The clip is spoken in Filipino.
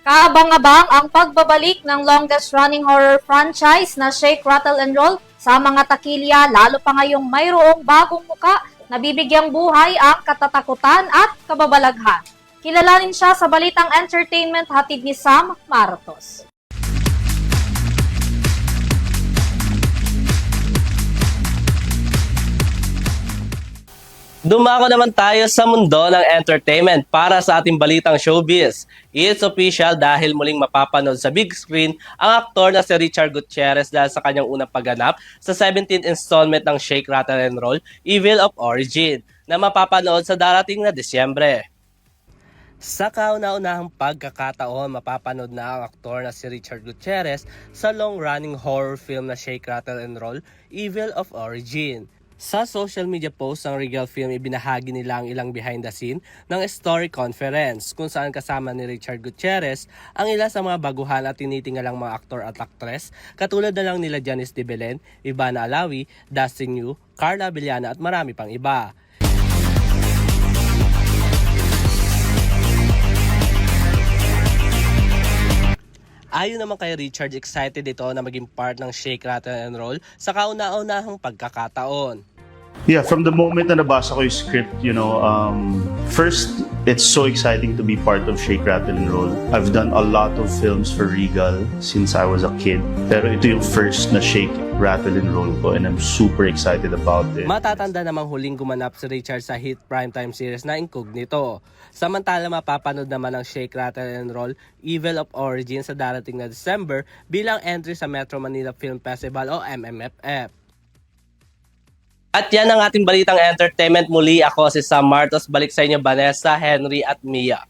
Kaabang-abang ang pagbabalik ng longest-running horror franchise na Shake, Rattle and Roll sa mga takilya, lalo pa ngayong mayroong bagong muka na bibigyang buhay ang katatakutan at kababalaghan. Kilalanin siya sa Balitang Entertainment hatid ni Sam Martos. Dumako naman tayo sa mundo ng entertainment para sa ating balitang showbiz. It's official dahil muling mapapanood sa big screen ang aktor na si Richard Gutierrez dahil sa kanyang unang pagganap sa 17th installment ng Shake, Rattle and Roll, Evil of Origin, na mapapanood sa darating na Disyembre. Sa kauna-unahang pagkakataon, mapapanood na ang aktor na si Richard Gutierrez sa long-running horror film na Shake, Rattle and Roll, Evil of Origin. Sa social media post ng Regal Film, ibinahagi nila ang ilang behind the scene ng story conference kung saan kasama ni Richard Gutierrez ang ilan sa mga baguhan at tinitingalang mga aktor at aktres katulad na lang nila Janice de Belen, Ivana Alawi, Dustin Yu, Carla Villana at marami pang iba. Ayon naman kay Richard, excited ito na maging part ng Shake, Rattle and Roll sa kauna-unahang pagkakataon. Yeah, from the moment na nabasa ko yung script, first, it's so exciting to be part of Shake, Rattle and Roll. I've done a lot of films for Regal since I was a kid. Pero ito yung first na Shake, Rattle and Roll ko and I'm super excited about it. Matatanda namang huling gumanap si Richard sa hit primetime series na Incognito. Samantala mapapanood naman ang Shake, Rattle and Roll, Evil of Origin sa darating na December bilang entry sa Metro Manila Film Festival o MMFF. At yan ang ating balitang entertainment. Muli ako si Sam Martos. Balik sa inyo Vanessa, Henry at Mia.